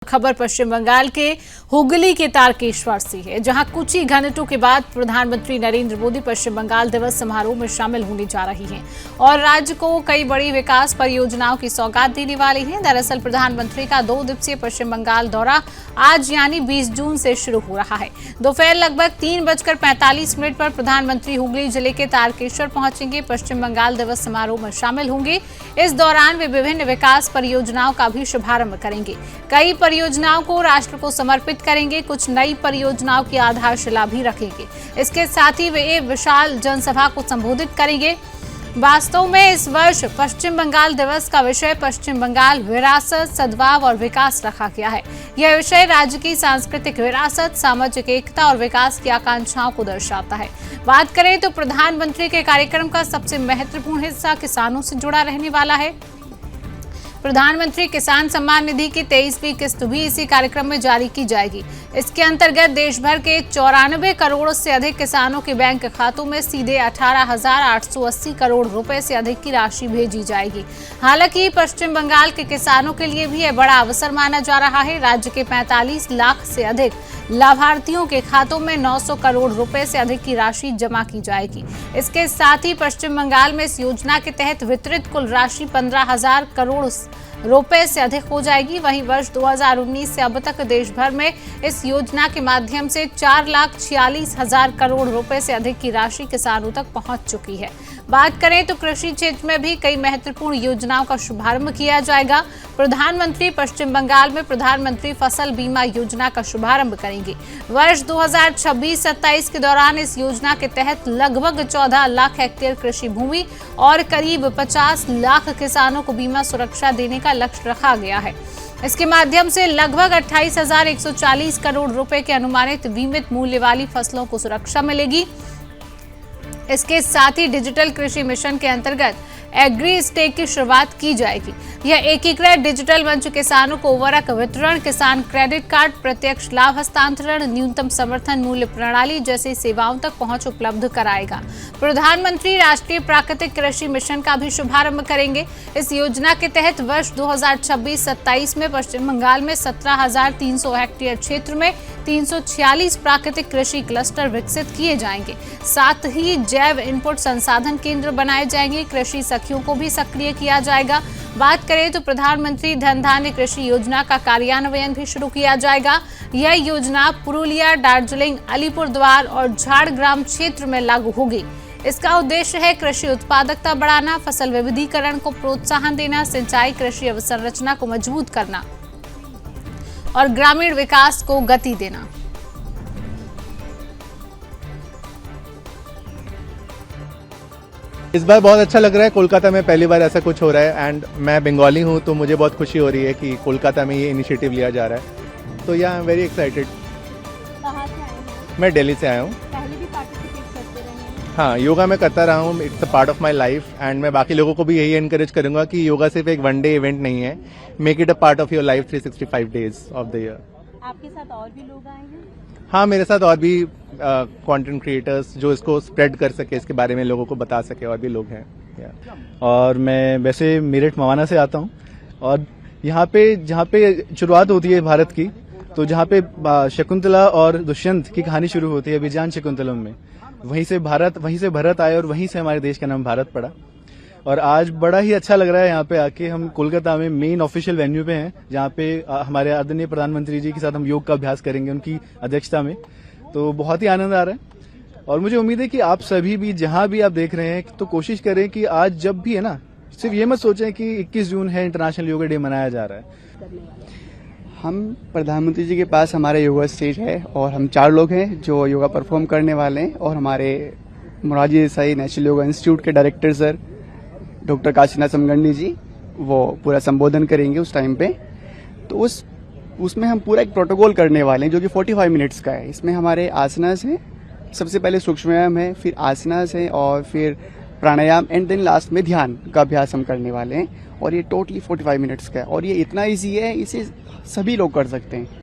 खबर पश्चिम बंगाल के हुगली के तारकेश्वर से है, जहां कुछ ही घंटों के बाद प्रधानमंत्री नरेंद्र मोदी पश्चिम बंगाल दिवस समारोह में शामिल होने जा रही हैं और राज्य को कई बड़ी विकास परियोजनाओं की सौगात देने वाली हैं। दरअसल प्रधानमंत्री का 2 दिवसीय पश्चिम बंगाल दौरा आज यानी 20 जून से शुरू हो रहा है। दोपहर लगभग 3:45 पर प्रधानमंत्री हुगली जिले के तारकेश्वर पहुंचेंगे, पश्चिम बंगाल दिवस समारोह में शामिल होंगे। इस दौरान वे विभिन्न विकास परियोजनाओं का भी शुभारंभ करेंगे। कई परियोजनाओं को राष्ट्र को समर्पित करेंगे, कुछ नई परियोजनाओं की आधारशिला भी रखेंगे। इसके साथ ही वे विशाल जनसभा को संबोधित करेंगे। वास्तव में इस वर्ष पश्चिम बंगाल दिवस का विषय पश्चिम बंगाल विरासत, सद्भाव और विकास रखा गया है। यह विषय राज्य की सांस्कृतिक विरासत, सामाजिक एकता और विकास की आकांक्षाओं को दर्शाता है। बात करें तो प्रधानमंत्री के कार्यक्रम का सबसे महत्वपूर्ण हिस्सा किसानों से जुड़ा रहने वाला है। प्रधानमंत्री किसान सम्मान निधि की 23वीं किस्त भी इसी कार्यक्रम में जारी की जाएगी। इसके अंतर्गत देश भर के 94 करोड़ से अधिक किसानों के बैंक खातों में सीधे 18,880 करोड़ रुपए से अधिक की राशि भेजी जाएगी। हालांकि पश्चिम बंगाल के किसानों के लिए भी यह बड़ा अवसर माना जा रहा है। राज्य के 45 लाख से अधिक लाभार्थियों के खातों में 900 करोड़ रुपए से अधिक की राशि जमा की जाएगी। इसके साथ ही पश्चिम बंगाल में इस योजना के तहत वितरित कुल राशि 15,000 करोड़ रुपए से अधिक हो जाएगी। वहीं वर्ष 2019 से अब तक देश भर में इस योजना के माध्यम से 4,46,000 करोड़ रुपए से अधिक की राशि किसानों तक पहुंच चुकी है। बात करें तो कृषि क्षेत्र में भी कई महत्वपूर्ण योजनाओं का शुभारंभ किया जाएगा। प्रधानमंत्री पश्चिम बंगाल में प्रधानमंत्री फसल बीमा योजना का शुभारंभ करेंगे। वर्ष 2026-27 के दौरान इस योजना के तहत लगभग 14 लाख हेक्टेयर कृषि भूमि और करीब 50 लाख किसानों को बीमा सुरक्षा देने का लक्ष्य रखा गया है। इसके माध्यम से लगभग 28,140 करोड़ रुपए के अनुमानित बीमित मूल्य वाली फसलों को सुरक्षा मिलेगी। इसके साथ ही डिजिटल कृषि मिशन के अंतर्गत एग्री स्टेक की शुरुआत की जाएगी। यह एकीकृत डिजिटल मंच किसानों को उर्वरक वितरण, किसान क्रेडिट कार्ड, प्रत्यक्ष लाभ हस्तांतरण, न्यूनतम समर्थन मूल्य प्रणाली जैसी सेवाओं तक पहुंच उपलब्ध कराएगा। प्रधानमंत्री राष्ट्रीय प्राकृतिक कृषि मिशन का भी शुभारंभ करेंगे। इस योजना के तहत वर्ष 2026-27 में पश्चिम बंगाल में 17,300 हेक्टेयर क्षेत्र में 346 प्राकृतिक कृषि क्लस्टर विकसित किए जाएंगे। साथ ही जैव इनपुट संसाधन केंद्र बनाए जाएंगे। कृषि सखियों को भी सक्रिय किया जाएगा। बात करें तो प्रधानमंत्री धन धान्य कृषि योजना का कार्यान्वयन भी शुरू किया जाएगा। यह योजना पुरुलिया, दार्जिलिंग, अलीपुरद्वार और झारग्राम क्षेत्र में लागू होगी। इसका उद्देश्य है कृषि उत्पादकता बढ़ाना, फसल विविधीकरण को प्रोत्साहन देना, सिंचाई कृषि अवसंरचना को मजबूत करना और ग्रामीण विकास को गति देना। इस बार बहुत अच्छा लग रहा है। कोलकाता में पहली बार ऐसा कुछ हो रहा है एंड मैं बंगाली हूँ तो मुझे बहुत खुशी हो रही है कि कोलकाता में ये इनिशिएटिव लिया जा रहा है। तो या आई एम वेरी एक्साइटेड। कहाँ से आए हैं? मैं दिल्ली से आया हूँ। पहले भी पार्टिसिपेट करते रहे हैं? हाँ, योगा मैं करता रहा हूँ। It's a part of my life and मैं बाकी लोगों को भी यही एनकरेज करूंगा कि योगा सिर्फ एक वन डे इवेंट नहीं है। Make it a part of your life 365 days of the year. आपके साथ और भी लोग आए हैं? हाँ, मेरे साथ और भी कंटेंट क्रिएटर्स जो इसको स्प्रेड कर सके, इसके बारे में लोगों को बता सके, और भी लोग हैं। और मैं वैसे मेरठ मवाना से आता हूँ और यहाँ पे जहाँ पे शुरुआत होती है भारत की, तो जहाँ पे शकुंतला और दुष्यंत की कहानी शुरू होती है अभियान शकुंतलम में, वहीं से भरत आए और वहीं से हमारे देश का नाम भारत पड़ा। और आज बड़ा ही अच्छा लग रहा है यहाँ पे आके। हम कोलकाता में मेन ऑफिशियल वेन्यू पे हैं, जहाँ पे हमारे आदरणीय प्रधानमंत्री जी के साथ हम योग का अभ्यास करेंगे उनकी अध्यक्षता में। तो बहुत ही आनंद आ रहा है और मुझे उम्मीद है कि आप सभी भी जहां भी आप देख रहे हैं तो कोशिश करें कि आज जब भी है ना, सिर्फ ये मत सोचें कि 21 जून है, इंटरनेशनल योगा डे मनाया जा रहा है। हम प्रधानमंत्री जी के पास हमारा योगा स्टेज है और हम 4 लोग हैं जो योगा परफॉर्म करने वाले हैं और हमारे मोरारजी देसाई नेशनल योगा इंस्टीट्यूट के डायरेक्टर सर डॉक्टर काशीनाथ समगंडी जी वो पूरा संबोधन करेंगे उस टाइम पे। तो उसमें हम पूरा एक प्रोटोकॉल करने वाले हैं जो कि 45 मिनट्स का है। इसमें हमारे आसनास हैं, सबसे पहले सूक्ष्म व्यायाम है, फिर आसनास है और फिर प्राणायाम एंड देन लास्ट में ध्यान का अभ्यास हम करने वाले हैं। और ये टोटली 45 मिनट्स का है और ये इतना ईजी है, इसे सभी लोग कर सकते हैं।